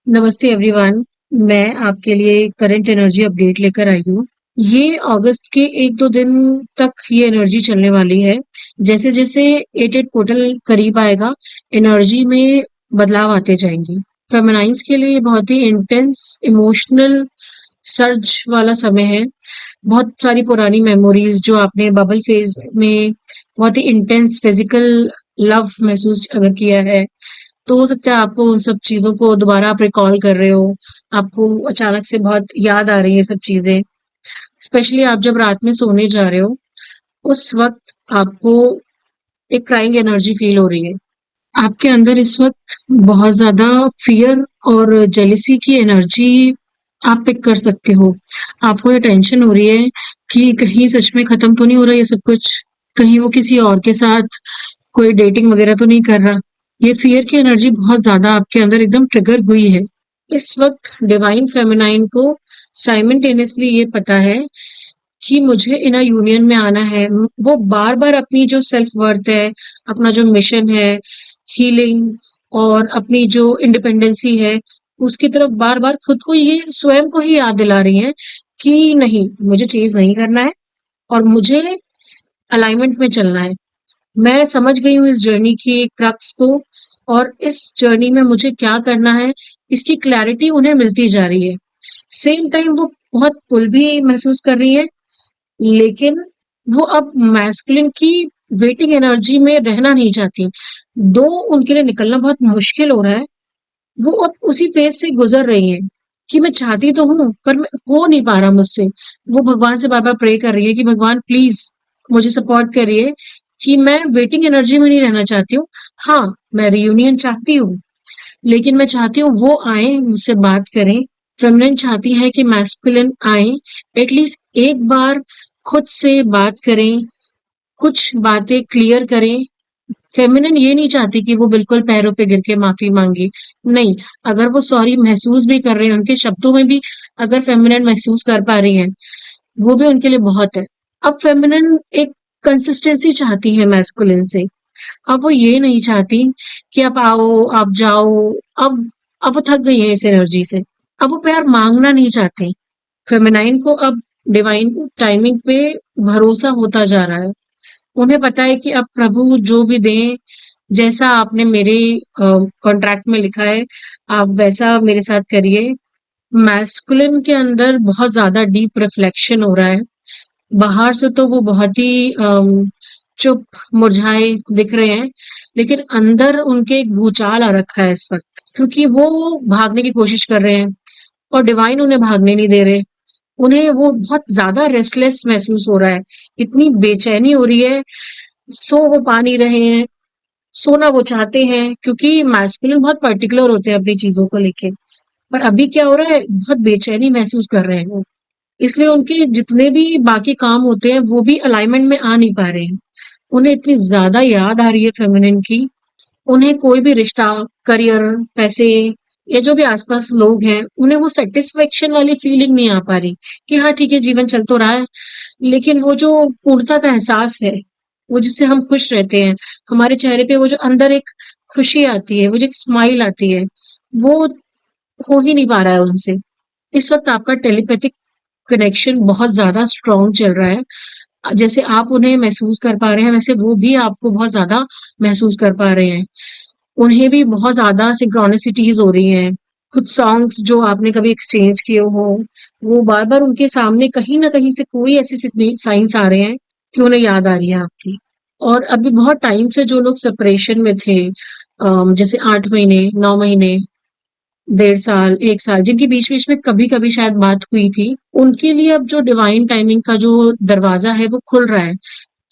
नमस्ते एवरीवन। मैं आपके लिए करंट एनर्जी अपडेट लेकर आई हूँ। ये अगस्त के 1-2 दिन तक ये एनर्जी चलने वाली है। जैसे-जैसे 8-8 पोर्टल करीब आएगा, एनर्जी में बदलाव आते जाएंगे। फेमिनाइन्स के लिए ये बहुत ही इंटेंस इमोशनल सर्ज वाला समय है। बहुत सारी पुरानी मेमोरीज जो आपने बबल फेज में बहुत ही इंटेंस फिजिकल लव महसूस अगर किया है, तो हो सकता है आपको उन सब चीज़ों को दोबारा आप रिकॉल कर रहे हो, आपको अचानक से बहुत याद आ रही है ये सब चीज़ें। स्पेशली आप जब रात में सोने जा रहे हो, उस वक़्त आपको एक क्राइंग एनर्जी फ़ील हो रही है। आपके अंदर इस वक़्त बहुत ज़्यादा फ़ियर और जेलसी की एनर्जी आप पिक कर सकते हो। आपको ये टेंशन हो रही है कि कहीं सच में ख़त्म तो नहीं हो रहा ये सब कुछ? कहीं वो किसी और के साथ कोई डेटिंग वग़ैरह तो नहीं कर रहा? ये फ़ियर की एनर्जी बहुत ज़्यादा आपके अंदर एकदम ट्रिगर हुई है। इस वक़्त डिवाइन फेमिनाइन को साइमल्टेनियसली ये पता है कि मुझे इन अ यूनियन में आना है। वो बार-बार अपनी जो सेल्फ वर्थ है, अपना जो मिशन है, हीलिंग और अपनी जो इंडिपेंडेंसी है, उसकी तरफ बार-बार खुद को ये स्वयं को ही याद दिला रही हैं कि नहीं, मुझे चेज़ नहीं करना है और मुझे अलाइनमेंट में चलना है। मैं समझ गई हूँ इस जर्नी की क्रक्स को और इस जर्नी में मुझे क्या करना है, इसकी क्लैरिटी उन्हें मिलती जा रही है। सेम टाइम वो बहुत पुल भी महसूस कर रही हैं, लेकिन वो अब मैस्कुलिन की वेटिंग एनर्जी में रहना नहीं चाहती। दो उनके लिए निकलना बहुत मुश्किल हो रहा है, वो अब उसी फेज़ से गुज़र रही हैं कि मैं चाहती तो हूँ, पर मैं हो नहीं पा रहा मुझसे। वो भगवान से बार-बार प्रे कर रही है कि भगवान प्लीज़ मुझे सपोर्ट करिए कि मैं वेटिंग एनर्जी में नहीं रहना चाहती हूँ। हाँ, मैं रियूनियन चाहती हूँ, लेकिन मैं चाहती हूँ वो आएँ, मुझसे बात करें। फेमिनिन चाहती है कि मैस्कुलिन आएँ, एटलीस्ट एक बार खुद से बात करें, कुछ बातें क्लियर करें। फेमिनिन ये नहीं चाहती कि वो बिल्कुल पैरों पे गिर के माफ़ी माँगे। नहीं, अगर वो सॉरी महसूस भी कर रहे हैं, उनके शब्दों में भी अगर फेमिनिन महसूस कर पा रही हैं, वो भी उनके लिए बहुत है। अब फेमिनिन एक कंसिस्टेंसी चाहती है मैस्कुलिन से। अब वो ये नहीं चाहती कि आप आओ, आप जाओ। अब अब वो थक गई हैं इस एनर्जी से। अब वो प्यार माँगना नहीं चाहती। फेमिनाइन को अब डिवाइन टाइमिंग पे भरोसा होता जा रहा है। उन्हें पता है कि अब प्रभु जो भी दें, जैसा आपने मेरे कॉन्ट्रैक्ट में लिखा है, आप वैसा मेरे साथ करिए। मैस्कुलिन के अंदर बहुत ज़्यादा डीप रिफ्लेक्शन हो रहा है। बाहर से तो वो बहुत ही चुप, मुरझाए दिख रहे हैं, लेकिन अंदर उनके एक भूचाल आ रखा है इस वक़्त, क्योंकि वो भागने की कोशिश कर रहे हैं और डिवाइन उन्हें भागने नहीं दे रहे। उन्हें वो बहुत ज़्यादा रेस्टलेस महसूस हो रहा है, इतनी बेचैनी हो रही है, सो वो पा नहीं रहे हैं, सोना वो चाहते हैं क्योंकि मैस्कुलिन बहुत पर्टिकुलर होते हैं अपनी चीज़ों को लेके। पर अभी क्या हो रहा है, बहुत बेचैनी महसूस कर रहे हैं वो। इसलिए उनके जितने भी बाकी काम होते हैं, वो भी अलाइनमेंट में आ नहीं पा रहे हैं। उन्हें इतनी ज़्यादा याद आ रही है फेमिनिन की, उन्हें कोई भी रिश्ता, करियर, पैसे या जो भी आस-पास लोग हैं, उन्हें वो सैटिस्फैक्शन वाली फीलिंग नहीं आ पा रही कि हाँ ठीक है, जीवन चल तो रहा है, लेकिन वो जो पूर्णता का एहसास है, वो जिससे हम खुश रहते हैं, हमारे चेहरे पे वो जो अंदर एक खुशी आती है, वो जो एक स्माइल आती है, वो हो ही नहीं पा रहा है उनसे। इस वक़्त आपका टेलीपैथिक कनेक्शन बहुत ज़्यादा स्ट्रॉन्ग चल रहा है। जैसे आप उन्हें महसूस कर पा रहे हैं, वैसे वो भी आपको बहुत ज़्यादा महसूस कर पा रहे हैं। उन्हें भी बहुत ज़्यादा सिंक्रोनिसिटीज़ हो रही हैं। कुछ सॉन्ग्स जो आपने कभी एक्सचेंज किए हों, वो बार-बार उनके सामने कहीं न कहीं से कोई ऐसे साइन्स आ रहे हैं कि उन्हें याद आ रही है आपकी। और अभी बहुत टाइम से जो लोग सेपरेशन में थे, जैसे 8 महीने, 9 महीने, 1.5 साल, 1 साल, जिनकी बीच-बीच में कभी-कभी शायद बात हुई थी, उनके लिए अब जो डिवाइन टाइमिंग का जो दरवाज़ा है, वो खुल रहा है।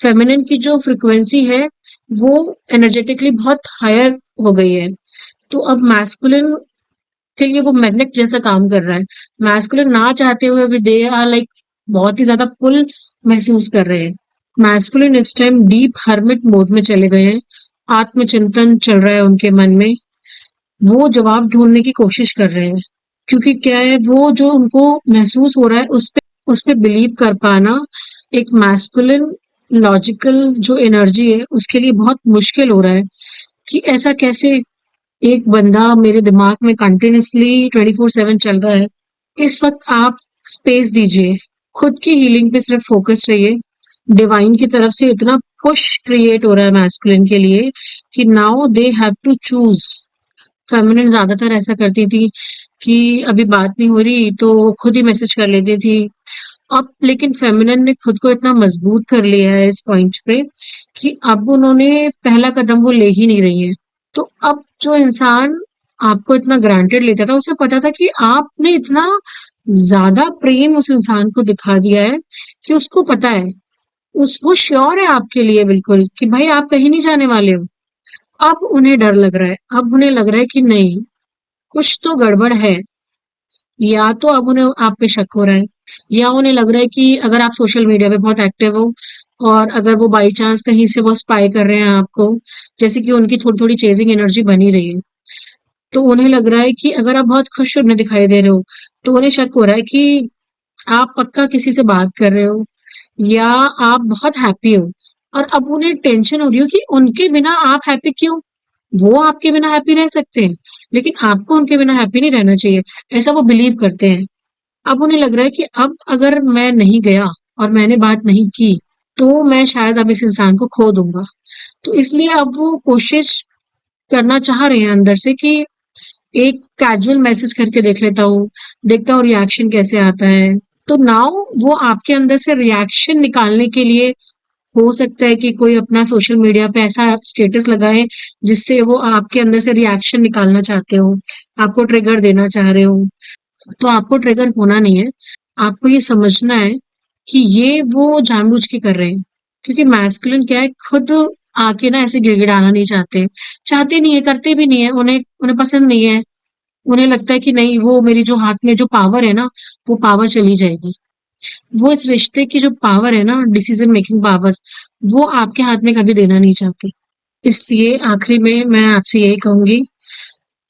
फेमिनिन की जो फ्रीक्वेंसी है, वो एनर्जेटिकली बहुत हायर हो गई है। तो अब मैस्कुलिन के लिए वो मैग्नेट जैसा काम कर रहा है। मैस्कुलिन ना चाहते हुए भी दे आर लाइक बहुत ही ज़्यादा पुल महसूस कर रहे हैं। मैस्कुलिन इस टाइम डीप हर्मिट मोड में चले गए हैं। आत्मचिंतन चल रहा है उनके मन में। वो जवाब ढूँढने की कोशिश कर रहे हैं। क्योंकि क्या है, वो जो उनको महसूस हो रहा है उस पे बिलीव कर पाना एक मैस्कुलिन लॉजिकल जो एनर्जी है उसके लिए बहुत मुश्किल हो रहा है कि ऐसा कैसे एक बंदा मेरे दिमाग में कंटिन्यूअसली 24/7 चल रहा है। इस वक़्त आप स्पेस दीजिए, खुद की हीलिंग पे सिर्फ़ फ़ोकस रहिए। डिवाइन की तरफ से इतना पुश क्रिएट हो रहा है मैस्कुलिन के लिए कि now they have to choose. Feminine ज़्यादातर ऐसा करती थी कि अभी बात नहीं हो रही तो खुद ही मैसेज कर लेती थी। अब लेकिन फेमिनिन ने खुद को इतना मजबूत कर लिया है इस पॉइंट पे कि अब उन्होंने पहला कदम वो ले ही नहीं रही है। तो अब जो इंसान आपको इतना ग्रांटेड लेता था, उसे पता था कि आपने इतना ज़्यादा प्रेम उस इंसान को दिखा दिया है कि उसको पता है, उस वो श्योर है आपके लिए बिल्कुल कि भाई आप कहीं नहीं जाने वाले हो। अब उन्हें डर लग रहा है, अब उन्हें लग रहा है कि नहीं, कुछ तो गड़बड़ है। या तो अब उन्हें आप पे शक हो रहा है, या उन्हें लग रहा है कि अगर आप सोशल मीडिया पे बहुत एक्टिव हो और अगर वो बाई चांस कहीं से वो स्पाई कर रहे हैं आपको, जैसे कि उनकी थोड़ी-थोड़ी चेज़िंग एनर्जी बनी रही है, तो उन्हें लग रहा है कि अगर आप बहुत खुश उन्हें दिखाई दे रहे हो, तो उन्हें शक हो रहा है कि आप पक्का किसी से बात कर रहे हो या आप बहुत हैप्पी हो। और अब उन्हें टेंशन हो रही हो कि उनके बिना आप हैप्पी क्यों? वो आपके बिना हैप्पी रह सकते हैं, लेकिन आपको उनके बिना हैप्पी नहीं रहना चाहिए, ऐसा वो बिलीव करते हैं। अब उन्हें लग रहा है कि अब अगर मैं नहीं गया और मैंने बात नहीं की, तो मैं शायद अब इस इंसान को खो दूँगा। तो इसलिए अब वो कोशिश करना चाह रहे हैं अंदर से कि एक कैजुअल मैसेज करके देख लेता हूँ, देखता हूँ रिएक्शन कैसे आता है। तो नाउ वो आपके अंदर से रिएक्शन निकालने के लिए हो सकता है कि कोई अपना सोशल मीडिया पे ऐसा स्टेटस लगाएँ, जिससे वो आपके अंदर से रिएक्शन निकालना चाहते हो, आपको ट्रिगर देना चाह रहे हो। तो आपको ट्रिगर होना नहीं है। आपको ये समझना है कि ये वो जानबूझ के कर रहे हैं। क्योंकि मैस्कुलिन क्या है, खुद आके ना ऐसे गिड़गिड़ाना नहीं चाहते। चाहते नहीं है, करते भी नहीं है, उन्हें उन्हें पसंद नहीं है। उन्हें लगता है कि नहीं, वो मेरी जो हाथ में जो पावर है ना, वो पावर चली जाएगी। वो इस रिश्ते की जो पावर है ना, डिसीज़न मेकिंग पावर, वो आपके हाथ में कभी देना नहीं चाहते। इसलिए आखिरी में मैं आपसे यही कहूँगी,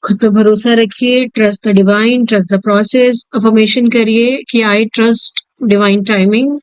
खुद पे भरोसा रखिए, trust the divine, trust the process, affirmation करिए कि आई ट्रस्ट डिवाइन टाइमिंग